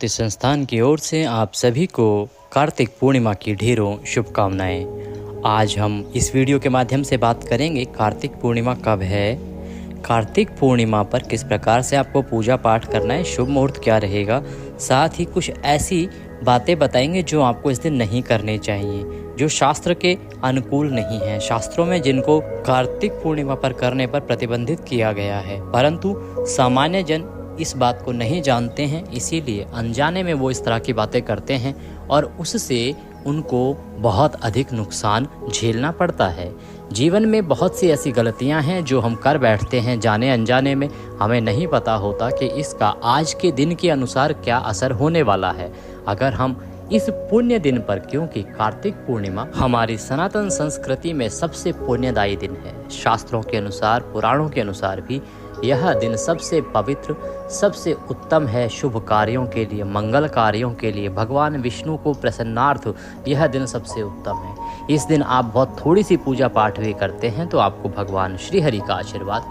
इस संस्थान की ओर से आप सभी को कार्तिक पूर्णिमा की ढेरों शुभकामनाएं। आज हम इस वीडियो के माध्यम से बात करेंगे कार्तिक पूर्णिमा कब है, कार्तिक पूर्णिमा पर किस प्रकार से आपको पूजा पाठ करना है, शुभ मुहूर्त क्या रहेगा। साथ ही कुछ ऐसी बातें बताएंगे जो आपको इस दिन नहीं करनी चाहिए, जो शास्त्र के अनुकूल नहीं है, शास्त्रों में जिनको कार्तिक पूर्णिमा पर करने पर प्रतिबंधित किया गया है, परंतु सामान्य जन इस बात को नहीं जानते हैं, इसीलिए अनजाने में वो इस तरह की बातें करते हैं और उससे उनको बहुत अधिक नुकसान झेलना पड़ता है। जीवन में बहुत सी ऐसी गलतियां हैं जो हम कर बैठते हैं जाने अनजाने में, हमें नहीं पता होता कि इसका आज के दिन के अनुसार क्या असर होने वाला है। अगर हम इस पुण्य दिन पर, क्योंकि कार्तिक पूर्णिमा हमारी सनातन संस्कृति में सबसे पुण्यदायी दिन है, शास्त्रों के अनुसार, पुराणों के अनुसार भी यह दिन सबसे पवित्र, सबसे उत्तम है शुभ कार्यों के लिए, मंगल कार्यों के लिए, भगवान विष्णु को प्रसन्नार्थ यह दिन सबसे उत्तम है। इस दिन आप बहुत थोड़ी सी पूजा पाठ भी करते हैं तो आपको भगवान श्री हरि का आशीर्वाद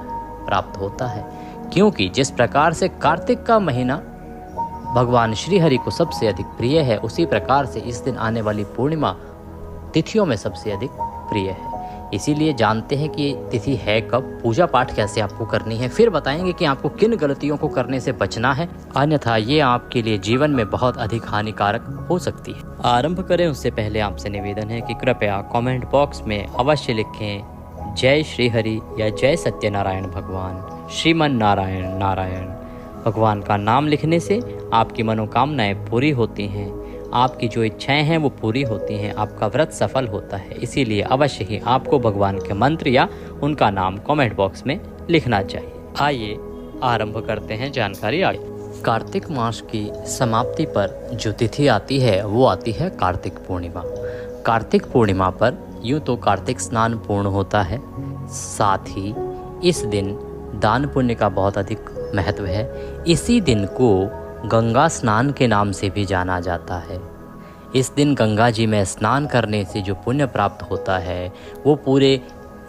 प्राप्त होता है, क्योंकि जिस प्रकार से कार्तिक का महीना भगवान श्री हरि को सबसे अधिक प्रिय है, उसी प्रकार से इस दिन आने वाली पूर्णिमा तिथियों में सबसे अधिक प्रिय है। इसीलिए जानते हैं कि तिथि है कब, पूजा पाठ कैसे आपको करनी है, फिर बताएंगे कि आपको किन गलतियों को करने से बचना है, अन्यथा ये आपके लिए जीवन में बहुत अधिक हानिकारक हो सकती है। आरंभ करें उससे पहले आपसे निवेदन है कि कृपया कमेंट बॉक्स में अवश्य लिखें जय श्री हरि या जय सत्यनारायण भगवान, श्रीमन नारायण नारायण। भगवान का नाम लिखने से आपकी मनोकामनाएं पूरी होती हैं, आपकी जो इच्छाएं हैं वो पूरी होती हैं, आपका व्रत सफल होता है। इसीलिए अवश्य ही आपको भगवान के मंत्र या उनका नाम कमेंट बॉक्स में लिखना चाहिए। आइए आरंभ करते हैं जानकारी आगे। कार्तिक मास की समाप्ति पर जो तिथि आती है वो आती है कार्तिक पूर्णिमा। कार्तिक पूर्णिमा पर यूँ तो कार्तिक स्नान पूर्ण होता है, साथ ही इस दिन दान पुण्य का बहुत अधिक महत्व है। इसी दिन को गंगा स्नान के नाम से भी जाना जाता है। इस दिन गंगा जी में स्नान करने से जो पुण्य प्राप्त होता है वो पूरे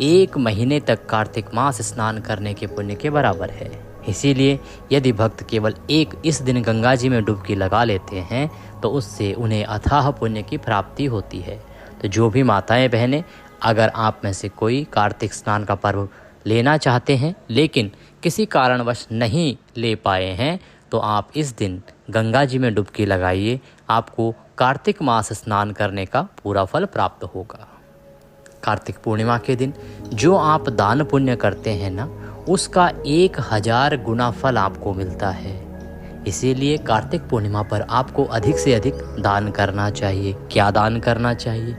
1 महीने तक कार्तिक मास स्नान करने के पुण्य के बराबर है। इसीलिए यदि भक्त केवल एक इस दिन गंगा जी में डुबकी लगा लेते हैं तो उससे उन्हें अथाह पुण्य की प्राप्ति होती है। तो जो भी माताएं बहनें, अगर आप में से कोई कार्तिक स्नान का पर्व लेना चाहते हैं लेकिन किसी कारणवश नहीं ले पाए हैं तो आप इस दिन गंगा जी में डुबकी लगाइए, आपको कार्तिक मास स्नान करने का पूरा फल प्राप्त होगा। कार्तिक पूर्णिमा के दिन जो आप दान पुण्य करते हैं ना, उसका 1000 गुना फल आपको मिलता है। इसीलिए कार्तिक पूर्णिमा पर आपको अधिक से अधिक दान करना चाहिए। क्या दान करना चाहिए?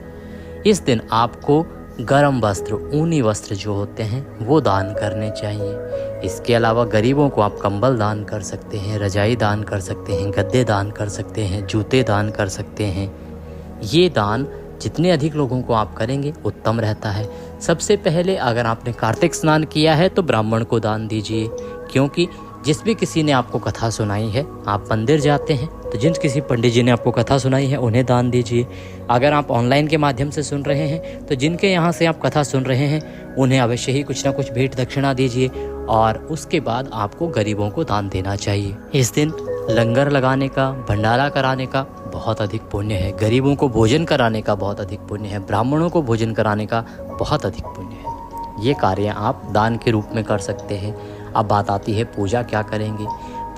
इस दिन आपको गर्म वस्त्र, ऊनी वस्त्र जो होते हैं वो दान करने चाहिए। इसके अलावा गरीबों को आप कंबल दान कर सकते हैं, रजाई दान कर सकते हैं, गद्दे दान कर सकते हैं, जूते दान कर सकते हैं। ये दान जितने अधिक लोगों को आप करेंगे उत्तम रहता है। सबसे पहले अगर आपने कार्तिक स्नान किया है तो ब्राह्मण को दान दीजिए, क्योंकि जिस भी किसी ने आपको कथा सुनाई है, आप मंदिर जाते हैं तो जिन किसी पंडित जी ने आपको कथा सुनाई है उन्हें दान दीजिए। अगर आप ऑनलाइन के माध्यम से सुन रहे हैं तो जिनके यहाँ से आप कथा सुन रहे हैं उन्हें अवश्य ही कुछ ना कुछ भेंट दक्षिणा दीजिए और उसके बाद आपको गरीबों को दान देना चाहिए। इस दिन लंगर लगाने का, भंडारा कराने का बहुत अधिक पुण्य है, गरीबों को भोजन कराने का बहुत अधिक पुण्य है, ब्राह्मणों को भोजन कराने का बहुत अधिक पुण्य है। ये कार्य आप दान के रूप में कर सकते हैं। अब बात आती है पूजा क्या करेंगे।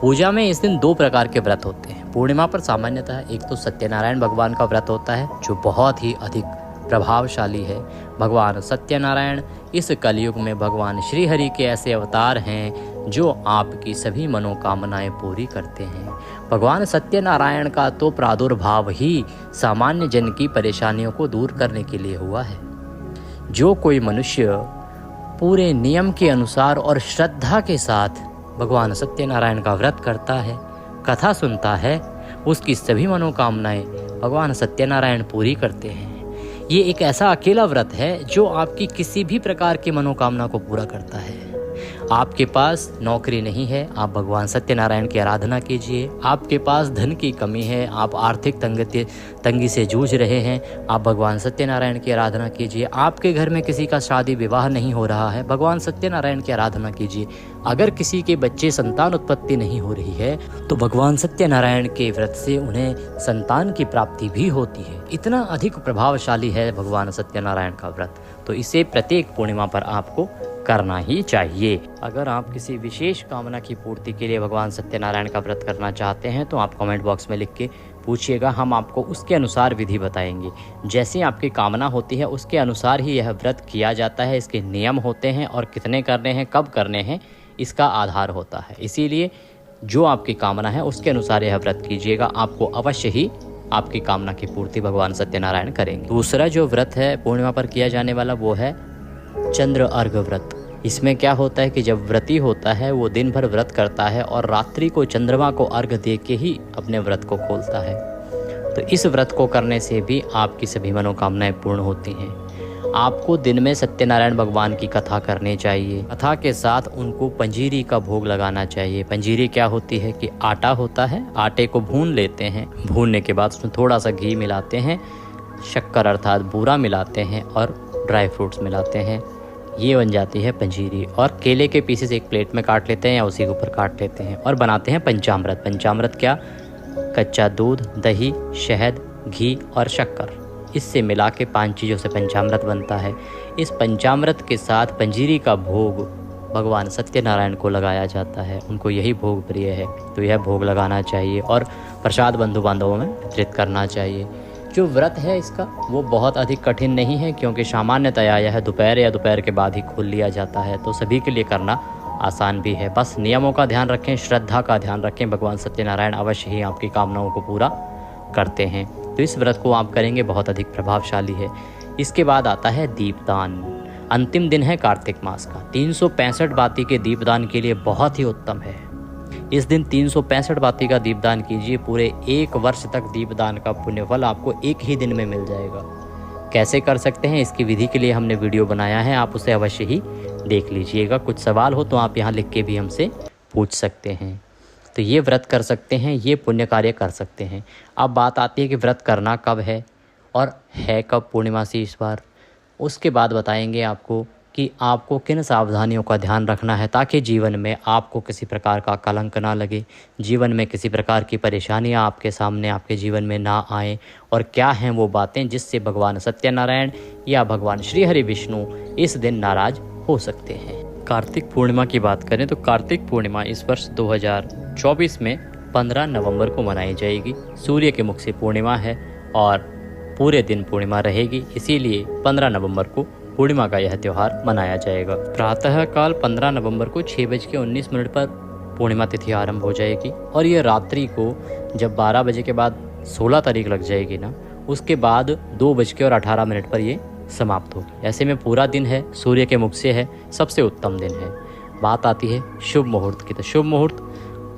पूजा में इस दिन 2 प्रकार के व्रत होते हैं। पूर्णिमा पर सामान्यतः एक तो सत्यनारायण भगवान का व्रत होता है जो बहुत ही अधिक प्रभावशाली है। भगवान सत्यनारायण इस कलयुग में भगवान श्री हरि के ऐसे अवतार हैं जो आपकी सभी मनोकामनाएं पूरी करते हैं। भगवान सत्यनारायण का तो प्रादुर्भाव ही सामान्य जन की परेशानियों को दूर करने के लिए हुआ है। जो कोई मनुष्य पूरे नियम के अनुसार और श्रद्धा के साथ भगवान सत्यनारायण का व्रत करता है, कथा सुनता है, उसकी सभी मनोकामनाएं भगवान सत्यनारायण पूरी करते हैं। ये एक ऐसा अकेला व्रत है जो आपकी किसी भी प्रकार की मनोकामना को पूरा करता है। आपके पास नौकरी नहीं है, आप भगवान सत्यनारायण की आराधना कीजिए। आपके पास धन की कमी है, आप आर्थिक तंगी से जूझ रहे हैं, आप भगवान सत्यनारायण की आराधना कीजिए। आपके घर में किसी का शादी विवाह नहीं हो रहा है, भगवान सत्यनारायण की आराधना कीजिए। अगर किसी के बच्चे संतान उत्पत्ति नहीं हो रही है तो भगवान सत्यनारायण के व्रत से उन्हें संतान की प्राप्ति भी होती है। इतना अधिक प्रभावशाली है भगवान सत्यनारायण का व्रत, तो इसे प्रत्येक पूर्णिमा पर आपको करना ही चाहिए। अगर आप किसी विशेष कामना की पूर्ति के लिए भगवान सत्यनारायण का व्रत करना चाहते हैं तो आप कमेंट बॉक्स में लिख के पूछिएगा, हम आपको उसके अनुसार विधि बताएंगे। जैसे आपकी कामना होती है उसके अनुसार ही यह व्रत किया जाता है। इसके नियम होते हैं और कितने करने हैं, कब करने हैं, इसका आधार होता है। इसीलिए जो आपकी कामना है उसके अनुसार यह व्रत कीजिएगा, आपको अवश्य ही आपकी कामना की पूर्ति भगवान सत्यनारायण करेंगे। दूसरा जो व्रत है पूर्णिमा पर किया जाने वाला वो है चंद्र अर्घ व्रत। इसमें क्या होता है कि जब व्रती होता है वो दिन भर व्रत करता है और रात्रि को चंद्रमा को अर्घ दे के ही अपने व्रत को खोलता है। तो इस व्रत को करने से भी आपकी सभी मनोकामनाएं पूर्ण होती हैं। आपको दिन में सत्यनारायण भगवान की कथा करनी चाहिए। कथा के साथ उनको पंजीरी का भोग लगाना चाहिए। पंजीरी क्या होती है कि आटा होता है, आटे को भून लेते हैं, भूनने के बाद उसमें थोड़ा सा घी मिलाते हैं, शक्कर अर्थात बूरा मिलाते हैं और ड्राई फ्रूट्स मिलाते हैं, ये बन जाती है पंजीरी। और केले के पीसेस एक प्लेट में काट लेते हैं या उसी के ऊपर काट लेते हैं और बनाते हैं पंचामृत। पंचामृत क्या, कच्चा दूध, दही, शहद, घी और शक्कर, इससे मिला के 5 चीज़ों से पंचामृत बनता है। इस पंचामृत के साथ पंजीरी का भोग भगवान सत्यनारायण को लगाया जाता है, उनको यही भोग प्रिय है, तो यह भोग लगाना चाहिए और प्रसाद बंधु बांधवों में वितरित करना चाहिए। जो व्रत है इसका वो बहुत अधिक कठिन नहीं है, क्योंकि सामान्यतया यह दोपहर या दोपहर के बाद ही खोल लिया जाता है, तो सभी के लिए करना आसान भी है। बस नियमों का ध्यान रखें, श्रद्धा का ध्यान रखें, भगवान सत्यनारायण अवश्य ही आपकी कामनाओं को पूरा करते हैं। तो इस व्रत को आप करेंगे, बहुत अधिक प्रभावशाली है। इसके बाद आता है दीपदान। अंतिम दिन है कार्तिक मास का। 365 बाती के दीपदान के लिए बहुत ही उत्तम है। इस दिन 365 बाती का दीपदान कीजिए, पूरे 1 वर्ष तक दीपदान का पुण्यफल आपको एक ही दिन में मिल जाएगा। कैसे कर सकते हैं इसकी विधि के लिए हमने वीडियो बनाया है, आप उसे अवश्य ही देख लीजिएगा। कुछ सवाल हो तो आप यहाँ लिख के भी हमसे पूछ सकते हैं। तो ये व्रत कर सकते हैं, ये पुण्य कार्य कर सकते हैं। अब बात आती है कि व्रत करना कब है और है कब पूर्णिमा से इस बार। उसके बाद बताएंगे आपको कि आपको किन सावधानियों का ध्यान रखना है ताकि जीवन में आपको किसी प्रकार का कलंक ना लगे, जीवन में किसी प्रकार की परेशानियां आपके सामने आपके जीवन में ना आएँ, और क्या हैं वो बातें जिससे भगवान सत्यनारायण या भगवान श्री हरि विष्णु इस दिन नाराज हो सकते हैं। कार्तिक पूर्णिमा की बात करें तो कार्तिक पूर्णिमा इस वर्ष 2024 में 15 नवंबर को मनाई जाएगी। सूर्य के मुख से पूर्णिमा है और पूरे दिन पूर्णिमा रहेगी, इसीलिए 15 नवंबर को पूर्णिमा का यह त्यौहार मनाया जाएगा। प्रातः काल 15 नवंबर को 6:19 पर पूर्णिमा तिथि आरंभ हो जाएगी और ये रात्रि को जब 12 बजे के बाद 16 तारीख लग जाएगी ना, उसके बाद 2:18 पर ये समाप्त होगी। ऐसे में पूरा दिन है, सूर्य के मुख से है, सबसे उत्तम दिन है। बात आती है शुभ मुहूर्त की, तो शुभ मुहूर्त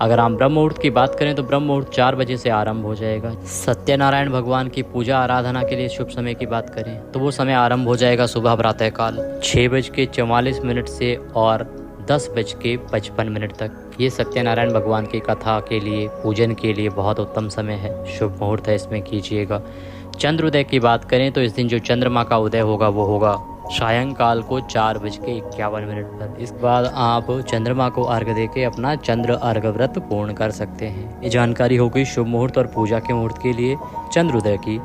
अगर हम ब्रह्म मुहूर्त की बात करें तो ब्रह्म मुहूर्त 4 बजे से आरंभ हो जाएगा। सत्यनारायण भगवान की पूजा आराधना के लिए शुभ समय की बात करें तो वो समय आरंभ हो जाएगा सुबह प्रातःकाल 6:44 से और 10:55 तक। ये सत्यनारायण भगवान की कथा के लिए, पूजन के लिए बहुत उत्तम समय है, शुभ मुहूर्त है, इसमें कीजिएगा। चंद्रोदय की बात करें तो इस दिन जो चंद्रमा का उदय होगा वो होगा सायंकाल को 4:51 पर। इसके बाद आप चंद्रमा को अर्घ देके अपना चंद्र अर्घ व्रत पूर्ण कर सकते हैं। ये जानकारी हो गई शुभ मुहूर्त और पूजा के मुहूर्त के लिए चंद्रोदय की।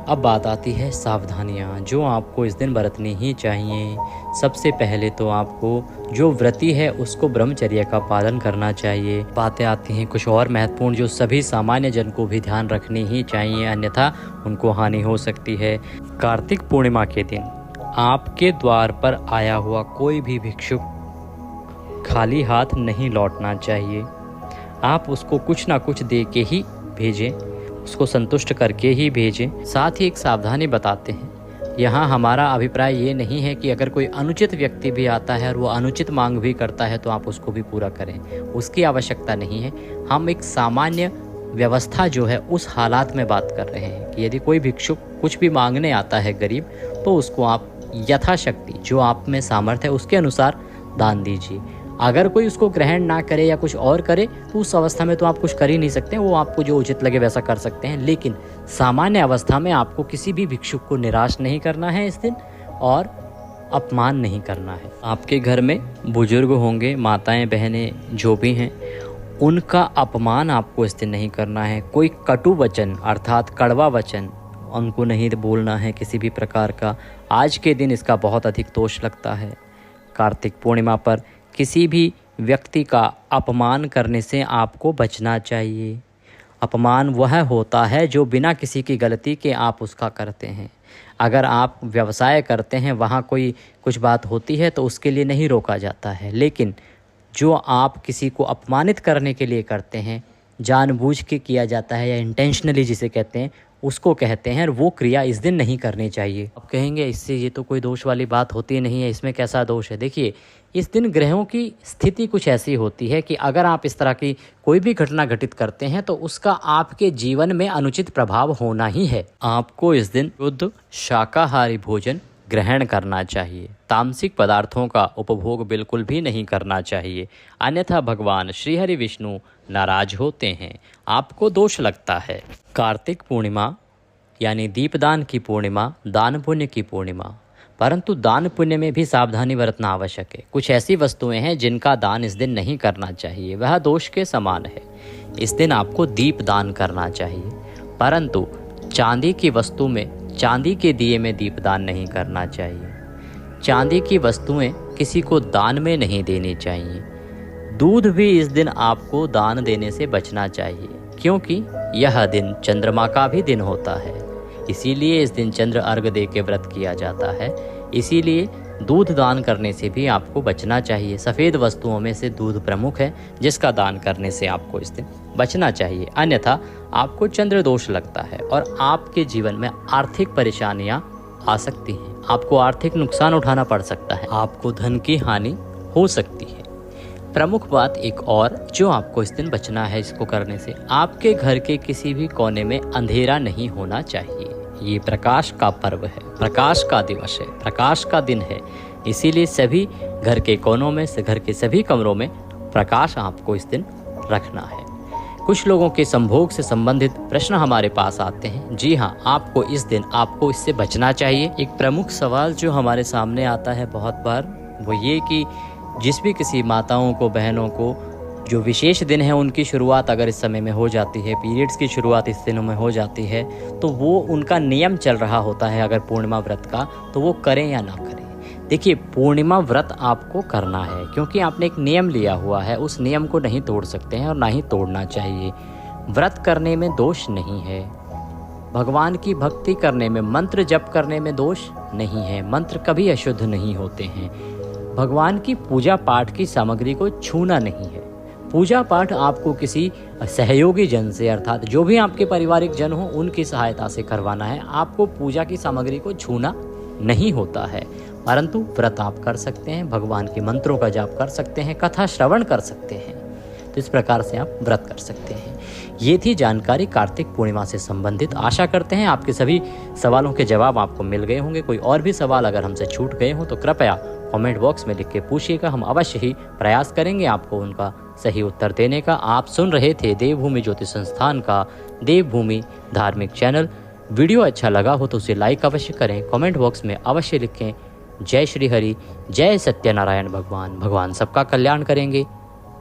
अब बात आती है सावधानियाँ जो आपको इस दिन बरतनी ही चाहिए। सबसे पहले तो आपको जो व्रती है उसको ब्रह्मचर्य का पालन करना चाहिए। बातें आती हैं कुछ और महत्वपूर्ण जो सभी सामान्य जन को भी ध्यान रखनी ही चाहिए, अन्यथा उनको हानि हो सकती है। कार्तिक पूर्णिमा के दिन आपके द्वार पर आया हुआ कोई भी भिक्षुक खाली हाथ नहीं लौटना चाहिए। आप उसको कुछ ना कुछ दे के ही भेजें, उसको संतुष्ट करके ही भेजें। साथ ही एक सावधानी बताते हैं, यहाँ हमारा अभिप्राय ये नहीं है कि अगर कोई अनुचित व्यक्ति भी आता है और वो अनुचित मांग भी करता है तो आप उसको भी पूरा करें, उसकी आवश्यकता नहीं है। हम एक सामान्य व्यवस्था जो है उस हालात में बात कर रहे हैं कि यदि कोई भिक्षुक कुछ भी मांगने आता है गरीब, तो उसको आप यथाशक्ति जो आप में सामर्थ्य है उसके अनुसार दान दीजिए। अगर कोई उसको ग्रहण ना करे या कुछ और करे तो उस अवस्था में तो आप कुछ कर ही नहीं सकते, वो आपको जो उचित लगे वैसा कर सकते हैं। लेकिन सामान्य अवस्था में आपको किसी भी भिक्षुक को निराश नहीं करना है इस दिन, और अपमान नहीं करना है। आपके घर में बुजुर्ग होंगे, माताएं बहनें जो भी हैं, उनका अपमान आपको इस दिन नहीं करना है। कोई कटु वचन अर्थात कड़वा वचन उनको नहीं बोलना है किसी भी प्रकार का। आज के दिन इसका बहुत अधिक दोष लगता है। कार्तिक पूर्णिमा पर किसी भी व्यक्ति का अपमान करने से आपको बचना चाहिए। अपमान वह होता है जो बिना किसी की गलती के आप उसका करते हैं। अगर आप व्यवसाय करते हैं, वहाँ कोई कुछ बात होती है तो उसके लिए नहीं रोका जाता है, लेकिन जो आप किसी को अपमानित करने के लिए करते हैं, जानबूझ के किया जाता है या इंटेंशनली जिसे कहते हैं, उसको कहते हैं, और वो क्रिया इस दिन नहीं करनी चाहिए। अब कहेंगे इससे ये तो कोई दोष वाली बात होती नहीं है, इसमें कैसा दोष है। देखिए, इस दिन ग्रहों की स्थिति कुछ ऐसी होती है कि अगर आप इस तरह की कोई भी घटना घटित करते हैं तो उसका आपके जीवन में अनुचित प्रभाव होना ही है। आपको इस दिन शुद्ध शाकाहारी भोजन ग्रहण करना चाहिए। तामसिक पदार्थों का उपभोग बिल्कुल भी नहीं करना चाहिए, अन्यथा भगवान श्री हरि विष्णु नाराज होते हैं, आपको दोष लगता है। कार्तिक पूर्णिमा यानी दीपदान की पूर्णिमा, दान पुण्य की पूर्णिमा, परंतु दान पुण्य में भी सावधानी बरतना आवश्यक है। कुछ ऐसी वस्तुएं हैं जिनका दान इस दिन नहीं करना चाहिए, वह दोष के समान है। इस दिन आपको दीप दान करना चाहिए, परंतु चांदी की वस्तु में, चांदी के दिए में दीपदान नहीं करना चाहिए। चांदी की वस्तुएं किसी को दान में नहीं देनी चाहिए। दूध भी इस दिन आपको दान देने से बचना चाहिए, क्योंकि यह दिन चंद्रमा का भी दिन होता है। इसीलिए इस दिन चंद्र अर्घ दे के व्रत किया जाता है। इसीलिए दूध दान करने से भी आपको बचना चाहिए। सफ़ेद वस्तुओं में से दूध प्रमुख है, जिसका दान करने से आपको इस दिन बचना चाहिए, अन्यथा आपको चंद्र दोष लगता है और आपके जीवन में आर्थिक परेशानियां आ सकती हैं। आपको आर्थिक नुकसान उठाना पड़ सकता है, आपको धन की हानि हो सकती है। प्रमुख बात एक और जो आपको इस दिन बचना है इसको करने से, आपके घर के किसी भी कोने में अंधेरा नहीं होना चाहिए। ये प्रकाश का पर्व है, प्रकाश का दिवस है, प्रकाश का दिन है। इसीलिए सभी घर के कोनों में से, घर के सभी कमरों में प्रकाश आपको इस दिन रखना है। कुछ लोगों के संभोग से संबंधित प्रश्न हमारे पास आते हैं। जी हाँ, आपको इस दिन आपको इससे बचना चाहिए। एक प्रमुख सवाल जो हमारे सामने आता है बहुत बार, वो ये कि जिस भी किसी माताओं को, बहनों को जो विशेष दिन है उनकी शुरुआत अगर इस समय में हो जाती है, पीरियड्स की शुरुआत इस दिनों में हो जाती है, तो वो उनका नियम चल रहा होता है अगर पूर्णिमा व्रत का, तो वो करें या ना करें। देखिए, पूर्णिमा व्रत आपको करना है क्योंकि आपने एक नियम लिया हुआ है, उस नियम को नहीं तोड़ सकते हैं और ना ही तोड़ना चाहिए। व्रत करने में दोष नहीं है, भगवान की भक्ति करने में, मंत्र जप करने में दोष नहीं है। मंत्र कभी अशुद्ध नहीं होते हैं। भगवान की पूजा पाठ की सामग्री को छूना नहीं है। पूजा पाठ आपको किसी सहयोगी जन से, अर्थात जो भी आपके पारिवारिक जन हो उनकी सहायता से करवाना है। आपको पूजा की सामग्री को छूना नहीं होता है, परंतु व्रत आप कर सकते हैं, भगवान के मंत्रों का जाप कर सकते हैं, कथा श्रवण कर सकते हैं। तो इस प्रकार से आप व्रत कर सकते हैं। ये थी जानकारी कार्तिक पूर्णिमा से संबंधित। आशा करते हैं आपके सभी सवालों के जवाब आपको मिल गए होंगे। कोई और भी सवाल अगर हमसे छूट गए हों तो कृपया कमेंट बॉक्स में लिख के पूछिएगा, हम अवश्य ही प्रयास करेंगे आपको उनका सही उत्तर देने का। आप सुन रहे थे देवभूमि ज्योतिष संस्थान का देवभूमि धार्मिक चैनल। वीडियो अच्छा लगा हो तो उसे लाइक अवश्य करें, कमेंट बॉक्स में अवश्य लिखें जय श्री हरि, जय सत्यनारायण भगवान। भगवान सबका कल्याण करेंगे।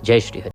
जय श्री हरि।